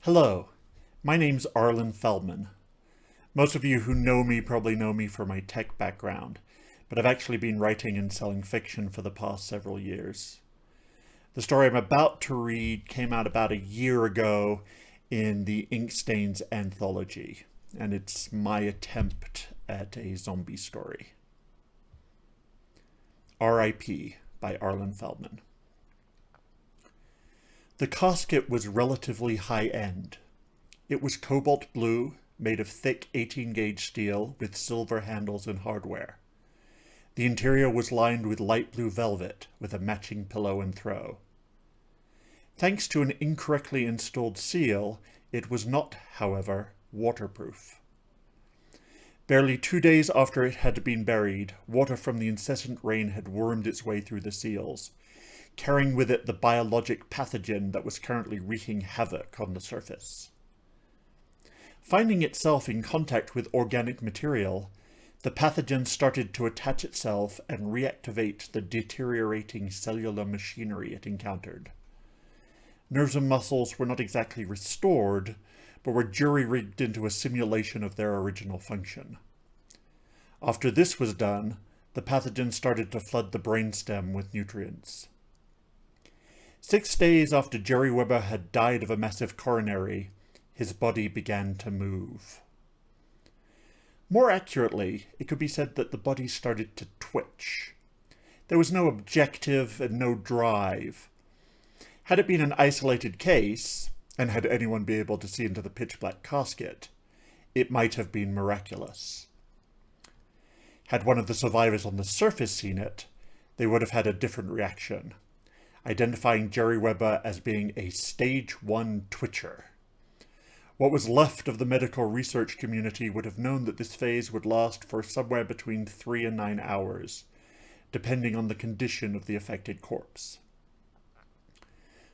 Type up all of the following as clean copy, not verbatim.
Hello, my name's Arlen Feldman. Most of you who know me probably know me for my tech background, but I've actually been writing and selling fiction for the past several years. The story I'm about to read came out about a year ago in the Inkstains anthology, and it's my attempt at a zombie story. R.I.P. by Arlen Feldman. The casket was relatively high-end. It was cobalt blue, made of thick 18-gauge steel with silver handles and hardware. The interior was lined with light blue velvet with a matching pillow and throw. Thanks to an incorrectly installed seal, it was not, however, waterproof. Barely 2 days after it had been buried, water from the incessant rain had wormed its way through the seals, carrying with it the biologic pathogen that was currently wreaking havoc on the surface. Finding itself in contact with organic material, the pathogen started to attach itself and reactivate the deteriorating cellular machinery it encountered. Nerves and muscles were not exactly restored, but were jury-rigged into a simulation of their original function. After this was done, the pathogen started to flood the brainstem with nutrients. 6 days after Jerry Weber had died of a massive coronary, his body began to move. More accurately, it could be said that the body started to twitch. There was no objective and no drive. Had it been an isolated case, and had anyone been able to see into the pitch-black casket, it might have been miraculous. Had one of the survivors on the surface seen it, they would have had a different reaction, identifying Jerry Weber as being a stage 1 twitcher. What was left of the medical research community would have known that this phase would last for somewhere between 3 and 9 hours, depending on the condition of the affected corpse.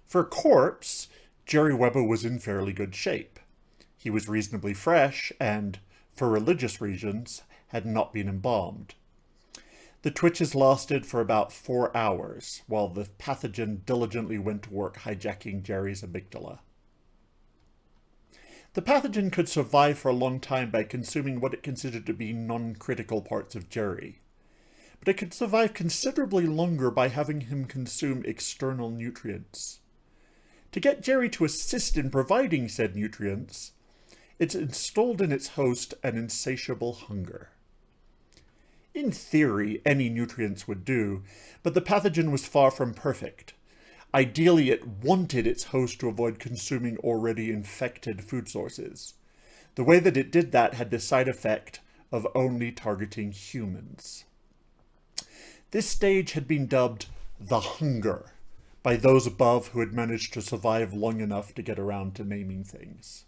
For a corpse, Jerry Weber was in fairly good shape. He was reasonably fresh and, for religious reasons, had not been embalmed. The twitches lasted for about 4 hours, while the pathogen diligently went to work hijacking Jerry's amygdala. The pathogen could survive for a long time by consuming what it considered to be non-critical parts of Jerry, but it could survive considerably longer by having him consume external nutrients. To get Jerry to assist in providing said nutrients, it installed in its host an insatiable hunger. In theory, any nutrients would do, but the pathogen was far from perfect. Ideally, it wanted its host to avoid consuming already infected food sources. The way that it did that had the side effect of only targeting humans. This stage had been dubbed the hunger by those above who had managed to survive long enough to get around to naming things.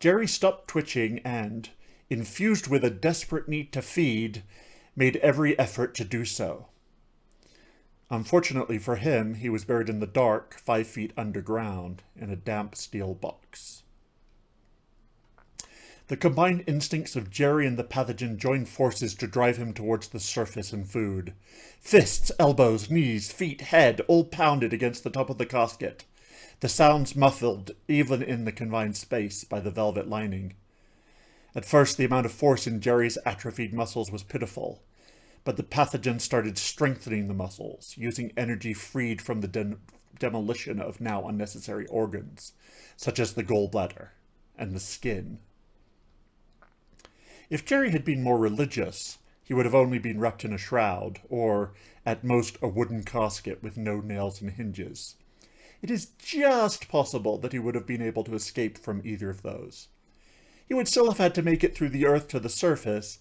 Jerry stopped twitching and, infused with a desperate need to feed, made every effort to do so. Unfortunately for him, he was buried in the dark, 5 feet underground, in a damp steel box. The combined instincts of Jerry and the pathogen joined forces to drive him towards the surface and food. Fists, elbows, knees, feet, head, all pounded against the top of the casket, the sounds muffled even in the confined space by the velvet lining. At first, the amount of force in Jerry's atrophied muscles was pitiful, but the pathogen started strengthening the muscles, using energy freed from the demolition of now unnecessary organs, such as the gallbladder and the skin. If Jerry had been more religious, he would have only been wrapped in a shroud, or, at most, a wooden casket with no nails and hinges. It is just possible that he would have been able to escape from either of those. He would still have had to make it through the earth to the surface,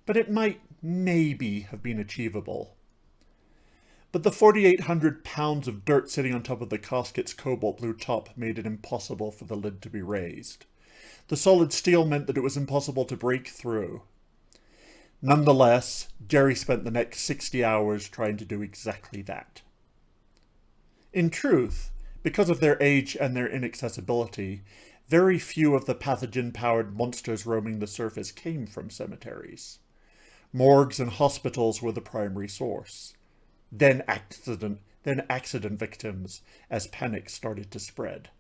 but it might maybe have been achievable. But the 4,800 pounds of dirt sitting on top of the casket's cobalt blue top made it impossible for the lid to be raised. The solid steel meant that it was impossible to break through. Nonetheless, Jerry spent the next 60 hours trying to do exactly that. In truth, because of their age and their inaccessibility, very few of the pathogen-powered monsters roaming the surface came from cemeteries. Morgues and hospitals were the primary source. Then accident victims, as panic started to spread.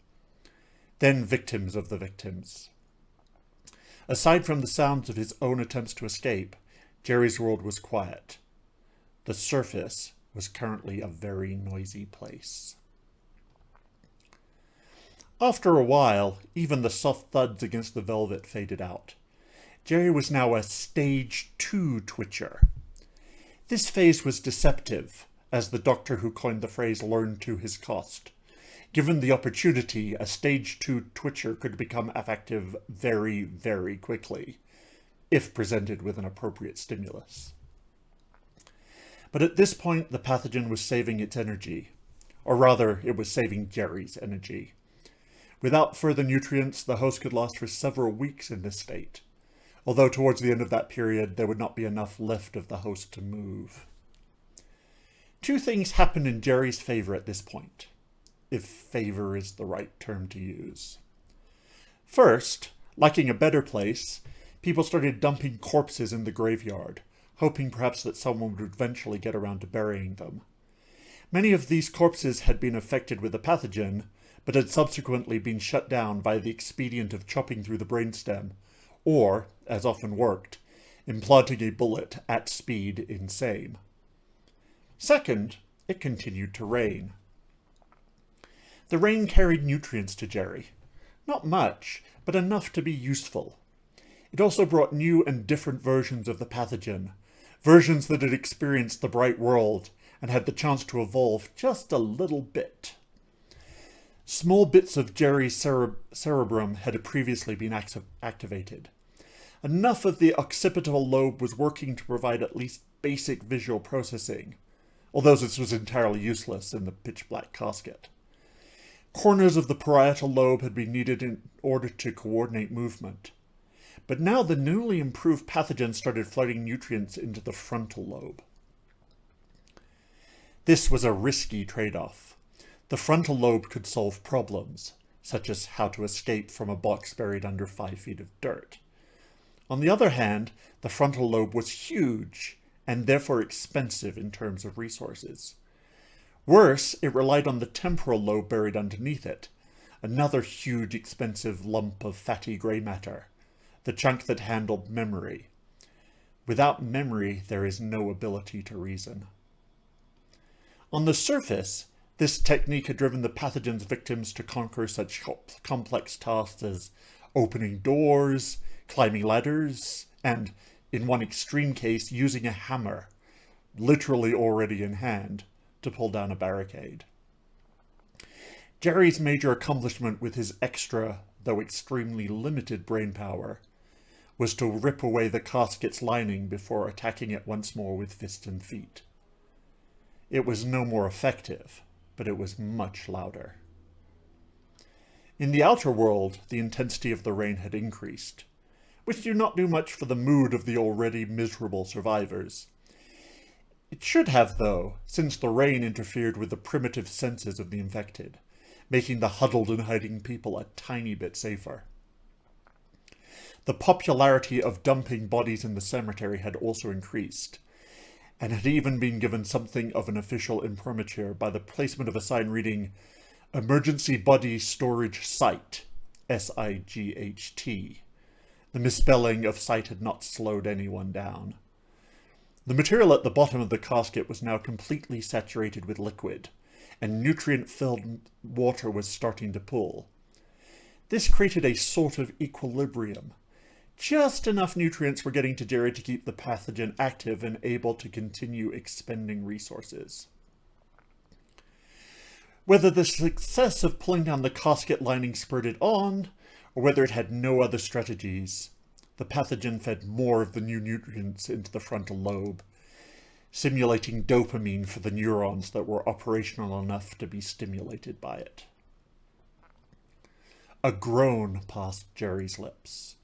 then victims of the victims. Aside from the sounds of his own attempts to escape, Jerry's world was quiet. The surface was currently a very noisy place. After a while, even the soft thuds against the velvet faded out. Jerry was now a Stage 2 twitcher. This phase was deceptive, as the doctor who coined the phrase learned to his cost. Given the opportunity, a Stage 2 twitcher could become effective very, very quickly, if presented with an appropriate stimulus. But at this point, the pathogen was saving its energy, or rather, it was saving Jerry's energy. Without further nutrients, the host could last for several weeks in this state, although towards the end of that period, there would not be enough left of the host to move. Two things happened in Jerry's favor at this point, if favor is the right term to use. First, liking a better place, people started dumping corpses in the graveyard, hoping perhaps that someone would eventually get around to burying them. Many of these corpses had been affected with the pathogen, but had subsequently been shut down by the expedient of chopping through the brainstem, or, as often worked, implanting a bullet at speed in same. Second, it continued to rain. The rain carried nutrients to Jerry. Not much, but enough to be useful. It also brought new and different versions of the pathogen, versions that had experienced the bright world and had the chance to evolve just a little bit. Small bits of Jerry's cerebrum had previously been activated. Enough of the occipital lobe was working to provide at least basic visual processing, although this was entirely useless in the pitch-black casket. Corners of the parietal lobe had been needed in order to coordinate movement. But now the newly improved pathogen started flooding nutrients into the frontal lobe. This was a risky trade-off. The frontal lobe could solve problems, such as how to escape from a box buried under 5 feet of dirt. On the other hand, the frontal lobe was huge, and therefore expensive in terms of resources. Worse, it relied on the temporal lobe buried underneath it, another huge expensive lump of fatty grey matter, the chunk that handled memory. Without memory, there is no ability to reason. On the surface, this technique had driven the pathogen's victims to conquer such complex tasks as opening doors, climbing ladders, and, in one extreme case, using a hammer, literally already in hand, to pull down a barricade. Jerry's major accomplishment with his extra, though extremely limited brain power, was to rip away the casket's lining before attacking it once more with fists and feet. It was no more effective, but it was much louder. In the outer world, the intensity of the rain had increased, which did not do much for the mood of the already miserable survivors. It should have, though, since the rain interfered with the primitive senses of the infected, making the huddled and hiding people a tiny bit safer. The popularity of dumping bodies in the cemetery had also increased, and had even been given something of an official imprimatur by the placement of a sign reading Emergency Body Storage Site, SIGHT. The misspelling of site had not slowed anyone down. The material at the bottom of the casket was now completely saturated with liquid, and nutrient-filled water was starting to pool. This created a sort of equilibrium. Just enough nutrients were getting to Jerry to keep the pathogen active and able to continue expending resources. Whether the success of pulling down the casket lining spurred it on, or whether it had no other strategies, the pathogen fed more of the new nutrients into the frontal lobe, simulating dopamine for the neurons that were operational enough to be stimulated by it. A groan passed Jerry's lips.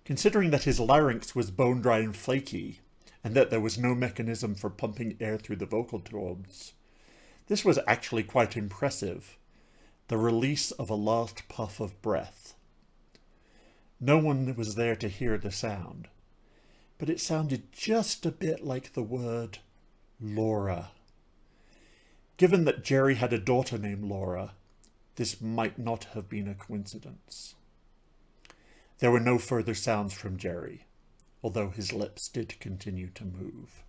Considering that his larynx was bone-dry and flaky, and that there was no mechanism for pumping air through the vocal cords, this was actually quite impressive, the release of a last puff of breath. No one was there to hear the sound, but it sounded just a bit like the word Laura. Given that Jerry had a daughter named Laura, This might not have been a coincidence. There were no further sounds from Jerry, although his lips did continue to move.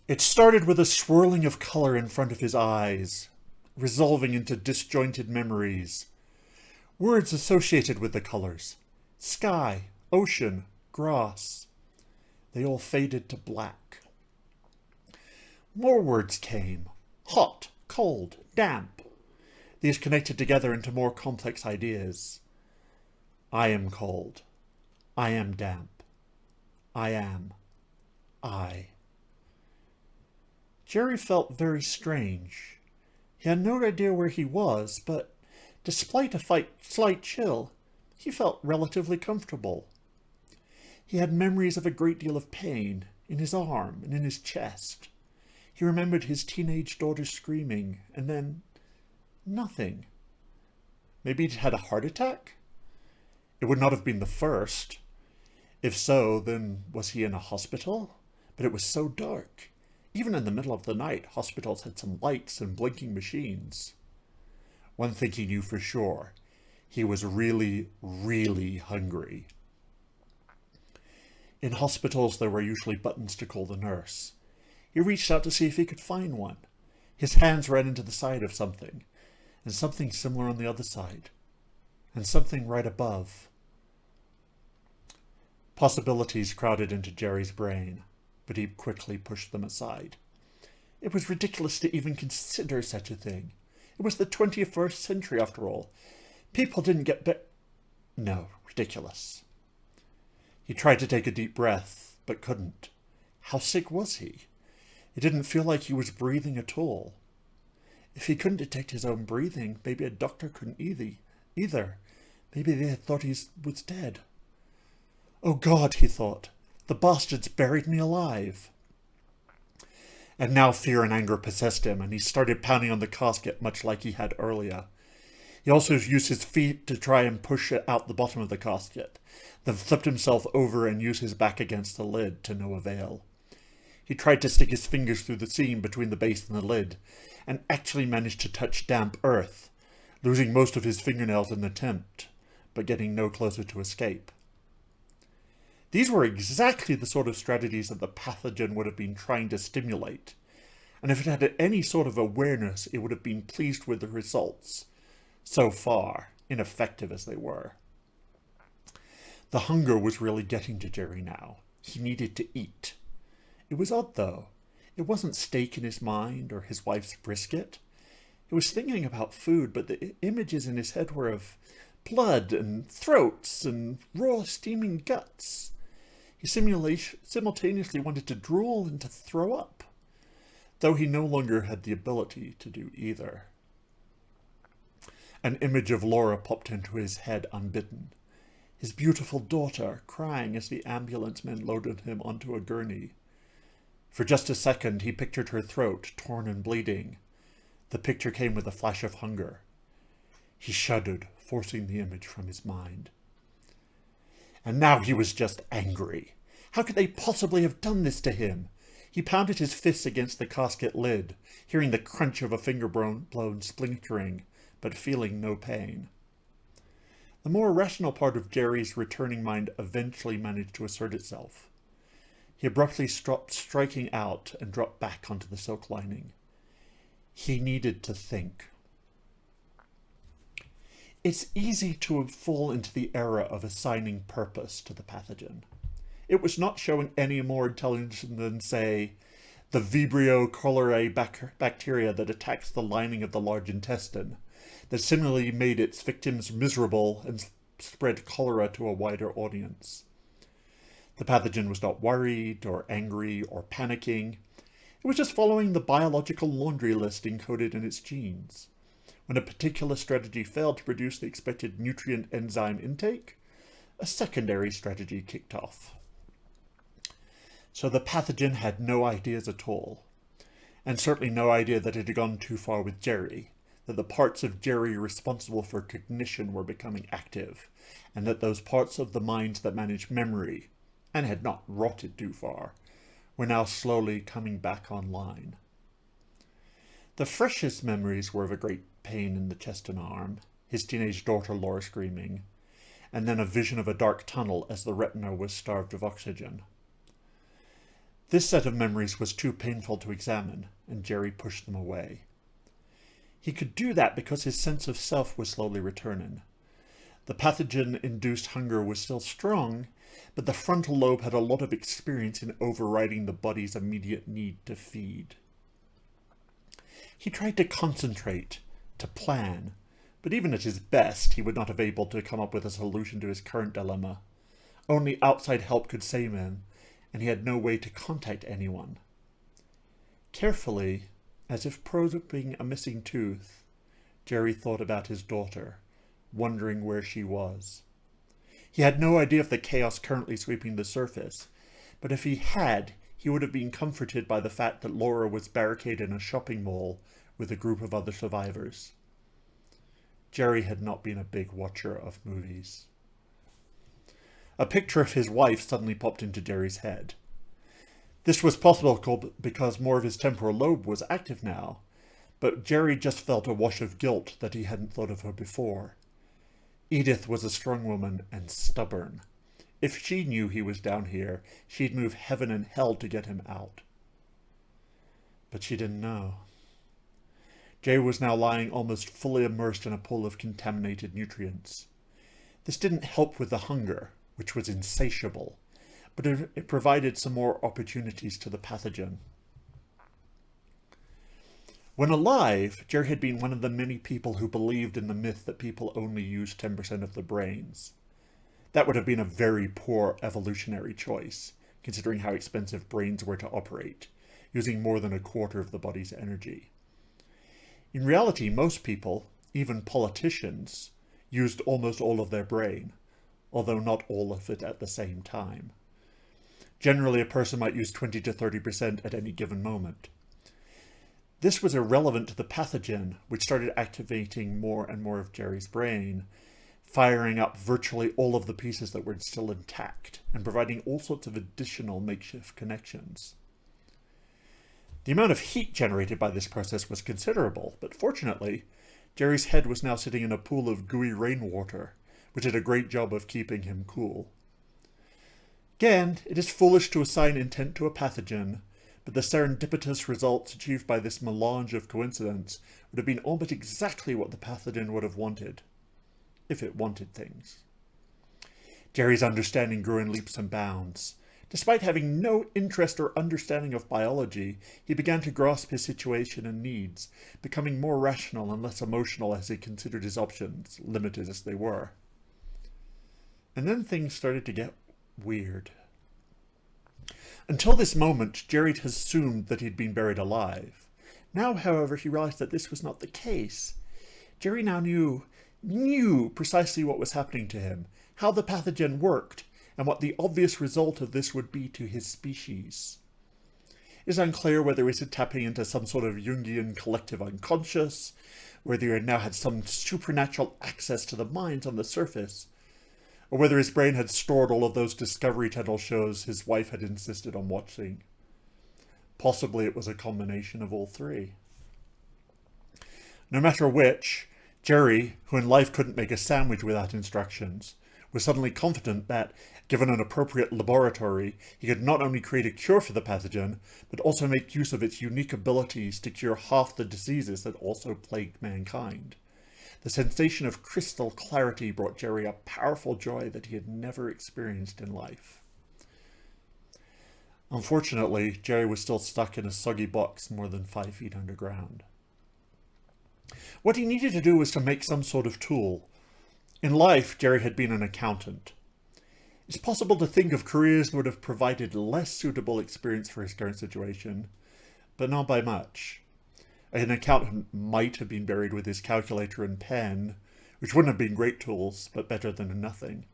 It started with a swirling of color in front of his eyes, resolving into disjointed memories. Words associated with the colors: sky, ocean, grass. They all faded to black. More words came: hot, cold, damp. These connected together into more complex ideas. I am cold. I am damp. I am. I. Jerry felt very strange. He had no idea where he was, but despite a slight chill, he felt relatively comfortable. He had memories of a great deal of pain in his arm and in his chest. He remembered his teenage daughter screaming, and then nothing. Maybe he'd had a heart attack? It would not have been the first. If so, then was he in a hospital? But it was so dark. Even in the middle of the night, hospitals had some lights and blinking machines. One thing he knew for sure: he was really, really hungry. In hospitals, there were usually buttons to call the nurse. He reached out to see if he could find one. His hands ran into the side of something, and something similar on the other side, and something right above. Possibilities crowded into Jerry's brain, but he quickly pushed them aside. It was ridiculous to even consider such a thing. It was the 21st century, after all. People didn't get No, ridiculous. He tried to take a deep breath, but couldn't. How sick was he? It didn't feel like he was breathing at all. If he couldn't detect his own breathing, maybe a doctor couldn't either. Maybe they had thought he was dead. Oh God, he thought. The bastards buried me alive. And now fear and anger possessed him, and he started pounding on the casket much like he had earlier. He also used his feet to try and push out the bottom of the casket, then flipped himself over and used his back against the lid to no avail. He tried to stick his fingers through the seam between the base and the lid, and actually managed to touch damp earth, losing most of his fingernails in the attempt, but getting no closer to escape. These were exactly the sort of strategies that the pathogen would have been trying to stimulate, and if it had any sort of awareness, it would have been pleased with the results, so far, ineffective as they were. The hunger was really getting to Jerry now. He needed to eat. It was odd, though. It wasn't steak in his mind or his wife's brisket. He was thinking about food, but the images in his head were of blood and throats and raw steaming guts. He simultaneously wanted to drool and to throw up, though he no longer had the ability to do either. An image of Laura popped into his head unbidden. His beautiful daughter crying as the ambulance men loaded him onto a gurney. For just a second, he pictured her throat, torn and bleeding. The picture came with a flash of hunger. He shuddered, forcing the image from his mind. And now he was just angry. How could they possibly have done this to him? He pounded his fists against the casket lid, hearing the crunch of a finger bone splintering, but feeling no pain. The more rational part of Jerry's returning mind eventually managed to assert itself. He abruptly stopped striking out and dropped back onto the silk lining. He needed to think. It's easy to fall into the error of assigning purpose to the pathogen. It was not showing any more intelligence than, say, the Vibrio cholerae bacteria that attacks the lining of the large intestine, that similarly made its victims miserable and spread cholera to a wider audience. The pathogen was not worried or angry or panicking. It was just following the biological laundry list encoded in its genes. When a particular strategy failed to produce the expected nutrient enzyme intake, a secondary strategy kicked off. So the pathogen had no ideas at all, and certainly no idea that it had gone too far with Jerry, that the parts of Jerry responsible for cognition were becoming active, and that those parts of the mind that managed memory, and had not rotted too far, were now slowly coming back online. The freshest memories were of a great pain in the chest and arm, his teenage daughter Laura screaming, and then a vision of a dark tunnel as the retina was starved of oxygen. This set of memories was too painful to examine, and Jerry pushed them away. He could do that because his sense of self was slowly returning. The pathogen-induced hunger was still strong, but the frontal lobe had a lot of experience in overriding the body's immediate need to feed. He tried to concentrate, to plan, but even at his best, he would not have been able to come up with a solution to his current dilemma. Only outside help could save him, and he had no way to contact anyone. Carefully, as if probing a missing tooth, Jerry thought about his daughter, wondering where she was. He had no idea of the chaos currently sweeping the surface, but if he had, he would have been comforted by the fact that Laura was barricaded in a shopping mall with a group of other survivors. Jerry had not been a big watcher of movies. A picture of his wife suddenly popped into Jerry's head. This was possible because more of his temporal lobe was active now, but Jerry just felt a wash of guilt that he hadn't thought of her before. Edith was a strong woman and stubborn. If she knew he was down here, she'd move heaven and hell to get him out. But she didn't know. Jerry was now lying almost fully immersed in a pool of contaminated nutrients. This didn't help with the hunger, which was insatiable, but it provided some more opportunities to the pathogen. When alive, Jerry had been one of the many people who believed in the myth that people only use 10% of their brains. That would have been a very poor evolutionary choice, considering how expensive brains were to operate, using more than a quarter of the body's energy. In reality, most people, even politicians, used almost all of their brain, although not all of it at the same time. Generally, a person might use 20 to 30% at any given moment. This was irrelevant to the pathogen, which started activating more and more of Jerry's brain, firing up virtually all of the pieces that were still intact, and providing all sorts of additional makeshift connections. The amount of heat generated by this process was considerable, but fortunately, Jerry's head was now sitting in a pool of gooey rainwater, which did a great job of keeping him cool. Again, it is foolish to assign intent to a pathogen, but the serendipitous results achieved by this melange of coincidence would have been almost exactly what the pathogen would have wanted, if it wanted things. Jerry's understanding grew in leaps and bounds. Despite having no interest or understanding of biology, he began to grasp his situation and needs, becoming more rational and less emotional as he considered his options, limited as they were. And then things started to get weird. Until this moment, Jerry had assumed that he'd been buried alive. Now, however, he realized that this was not the case. Jerry now knew precisely what was happening to him, how the pathogen worked, and what the obvious result of this would be to his species. It is unclear whether he was tapping into some sort of Jungian collective unconscious, whether he now had some supernatural access to the minds on the surface, or whether his brain had stored all of those Discovery Channel shows his wife had insisted on watching. Possibly it was a combination of all three. No matter which, Jerry, who in life couldn't make a sandwich without instructions, was suddenly confident that, given an appropriate laboratory, he could not only create a cure for the pathogen, but also make use of its unique abilities to cure half the diseases that also plagued mankind. The sensation of crystal clarity brought Jerry a powerful joy that he had never experienced in life. Unfortunately, Jerry was still stuck in a soggy box more than 5 feet underground. What he needed to do was to make some sort of tool. In life, Jerry had been an accountant. It's possible to think of careers that would have provided less suitable experience for his current situation, but not by much. An accountant might have been buried with his calculator and pen, which wouldn't have been great tools, but better than nothing.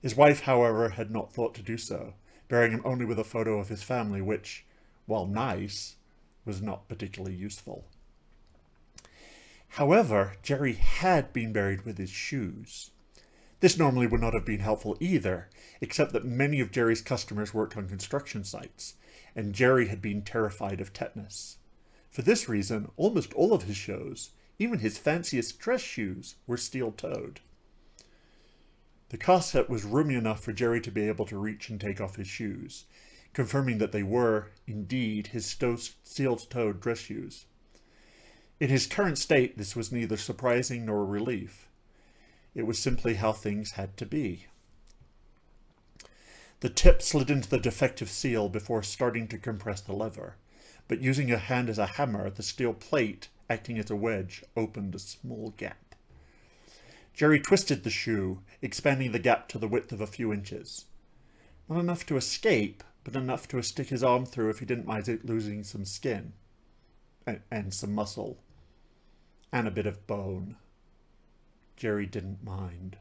His wife, however, had not thought to do so, burying him only with a photo of his family, which, while nice, was not particularly useful. However, Jerry had been buried with his shoes. This normally would not have been helpful either, except that many of Jerry's customers worked on construction sites, and Jerry had been terrified of tetanus. For this reason, almost all of his shoes, even his fanciest dress shoes, were steel-toed. The casket was roomy enough for Jerry to be able to reach and take off his shoes, confirming that they were, indeed, his steel-toed dress shoes. In his current state, this was neither surprising nor a relief. It was simply how things had to be. The tip slid into the defective seal before starting to compress the lever, but using a hand as a hammer, the steel plate, acting as a wedge, opened a small gap. Jerry twisted the shoe, expanding the gap to the width of a few inches. Not enough to escape, but enough to stick his arm through if he didn't mind losing some skin, and some muscle, and a bit of bone. Jerry didn't mind.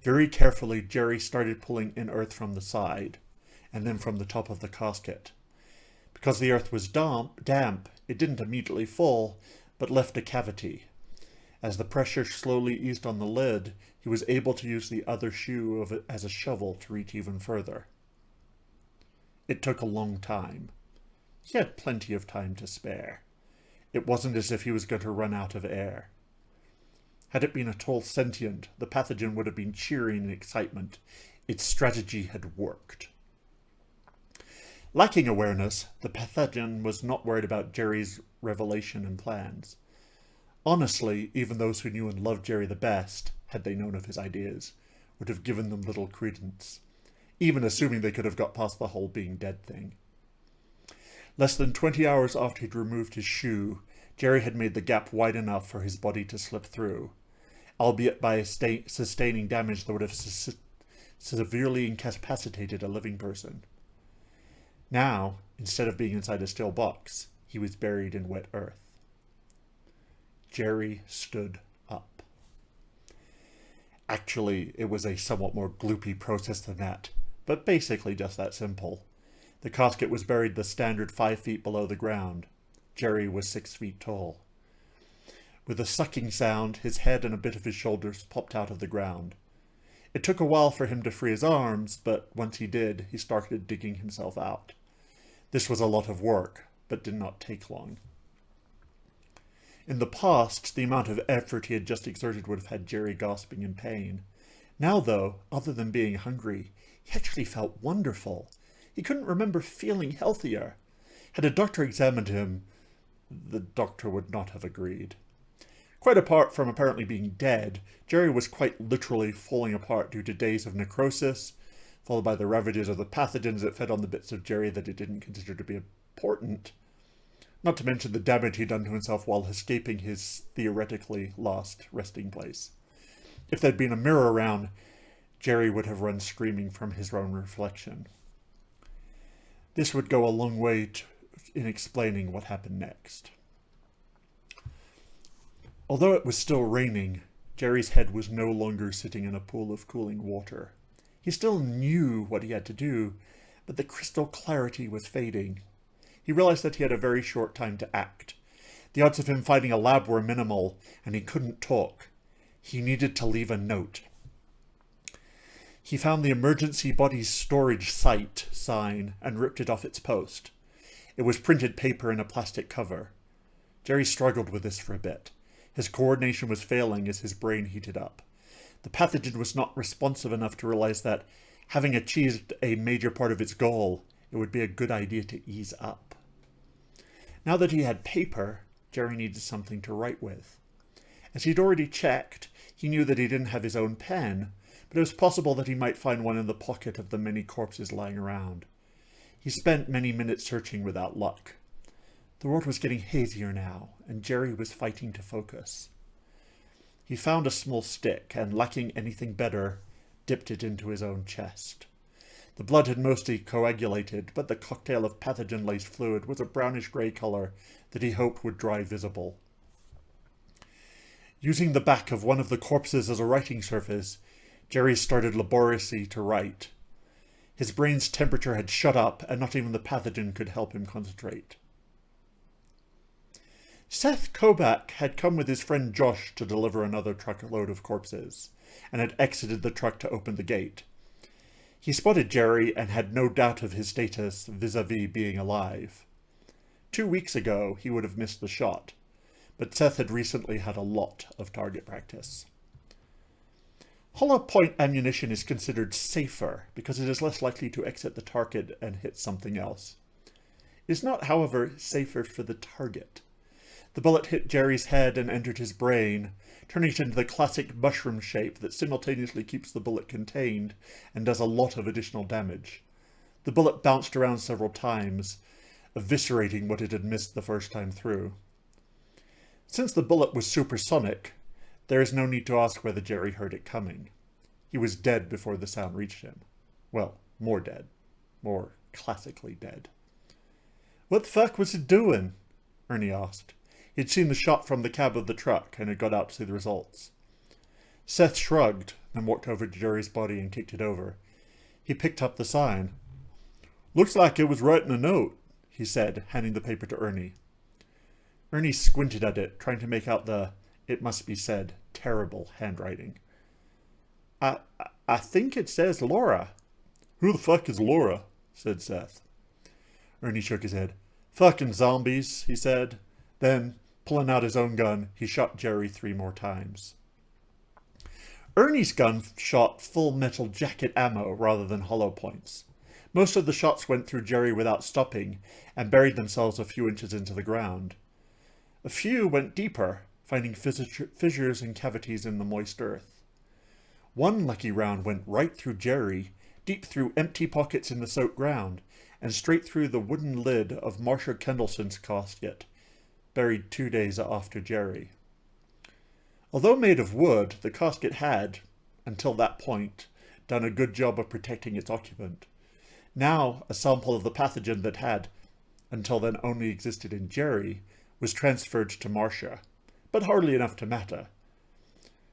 Very carefully, Jerry started pulling in earth from the side, and then from the top of the casket. Because the earth was damp, it didn't immediately fall, but left a cavity. As the pressure slowly eased on the lid, he was able to use the other shoe as a shovel to reach even further. It took a long time. He had plenty of time to spare. It wasn't as if he was going to run out of air. Had it been at all sentient, the pathogen would have been cheering in excitement. Its strategy had worked. Lacking awareness, the pathogen was not worried about Jerry's revelation and plans. Honestly, even those who knew and loved Jerry the best, had they known of his ideas, would have given them little credence, even assuming they could have got past the whole being dead thing. Less than 20 hours after he'd removed his shoe, Jerry had made the gap wide enough for his body to slip through, albeit by sustaining damage that would have severely incapacitated a living person. Now, instead of being inside a steel box, he was buried in wet earth. Jerry stood up. Actually, it was a somewhat more gloopy process than that, but basically just that simple. The casket was buried the standard 5 feet below the ground. Jerry was 6 feet tall. With a sucking sound, his head and a bit of his shoulders popped out of the ground. It took a while for him to free his arms, but once he did, he started digging himself out. This was a lot of work, but did not take long. In the past, the amount of effort he had just exerted would have had Jerry gasping in pain. Now, though, other than being hungry, he actually felt wonderful. He couldn't remember feeling healthier. Had a doctor examined him, the doctor would not have agreed. Quite apart from apparently being dead, Jerry was quite literally falling apart due to days of necrosis, followed by the ravages of the pathogens that fed on the bits of Jerry that it didn't consider to be important, not to mention the damage he'd done to himself while escaping his theoretically lost resting place. If there'd been a mirror around, Jerry would have run screaming from his own reflection. This would go a long way in explaining what happened next. Although it was still raining, Jerry's head was no longer sitting in a pool of cooling water. He still knew what he had to do, but the crystal clarity was fading. He realized that he had a very short time to act. The odds of him finding a lab were minimal, and he couldn't talk. He needed to leave a note. He found the emergency body storage site sign and ripped it off its post. It was printed paper in a plastic cover. Jerry struggled with this for a bit. His coordination was failing as his brain heated up. The pathogen was not responsive enough to realize that, having achieved a major part of its goal, it would be a good idea to ease up. Now that he had paper, Jerry needed something to write with. As he'd already checked, he knew that he didn't have his own pen, but it was possible that he might find one in the pocket of the many corpses lying around. He spent many minutes searching without luck. The world was getting hazier now, and Jerry was fighting to focus. He found a small stick, and lacking anything better, dipped it into his own chest. The blood had mostly coagulated, but the cocktail of pathogen-laced fluid was a brownish-grey colour that he hoped would dry visible. Using the back of one of the corpses as a writing surface, Jerry started laboriously to write. His brain's temperature had shot up, and not even the pathogen could help him concentrate. Seth Kobach had come with his friend Josh to deliver another truckload of corpses, and had exited the truck to open the gate. He spotted Jerry and had no doubt of his status vis-a-vis being alive. 2 weeks ago, he would have missed the shot, but Seth had recently had a lot of target practice. Hollow point ammunition is considered safer because it is less likely to exit the target and hit something else. It is not, however, safer for the target. The bullet hit Jerry's head and entered his brain, turning it into the classic mushroom shape that simultaneously keeps the bullet contained and does a lot of additional damage. The bullet bounced around several times, eviscerating what it had missed the first time through. Since the bullet was supersonic, there is no need to ask whether Jerry heard it coming. He was dead before the sound reached him. Well, more dead. More classically dead. "What the fuck was it doing?" Ernie asked. He had seen the shot from the cab of the truck and had got out to see the results. Seth shrugged, then walked over to Jerry's body and kicked it over. He picked up the sign. "Looks like it was writing a note," he said, handing the paper to Ernie. Ernie squinted at it, trying to make out the, it must be said, terrible handwriting. I think it says Laura." "Who the fuck is Laura?" said Seth. Ernie shook his head. "Fucking zombies," he said. Then, pulling out his own gun, he shot Jerry 3 more times. Ernie's gun shot full metal jacket ammo rather than hollow points. Most of the shots went through Jerry without stopping and buried themselves a few inches into the ground. A few went deeper, finding fissures and cavities in the moist earth. One lucky round went right through Jerry, deep through empty pockets in the soaked ground, and straight through the wooden lid of Marcia Kendallson's casket, buried 2 days after Jerry. Although made of wood, the casket had, until that point, done a good job of protecting its occupant. Now, a sample of the pathogen that had, until then only existed in Jerry, was transferred to Marcia, but hardly enough to matter.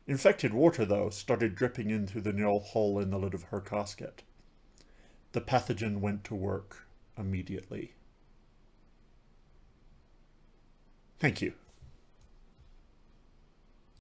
Infected water, though, started dripping in through the narrow hole in the lid of her casket. The pathogen went to work immediately. Thank you.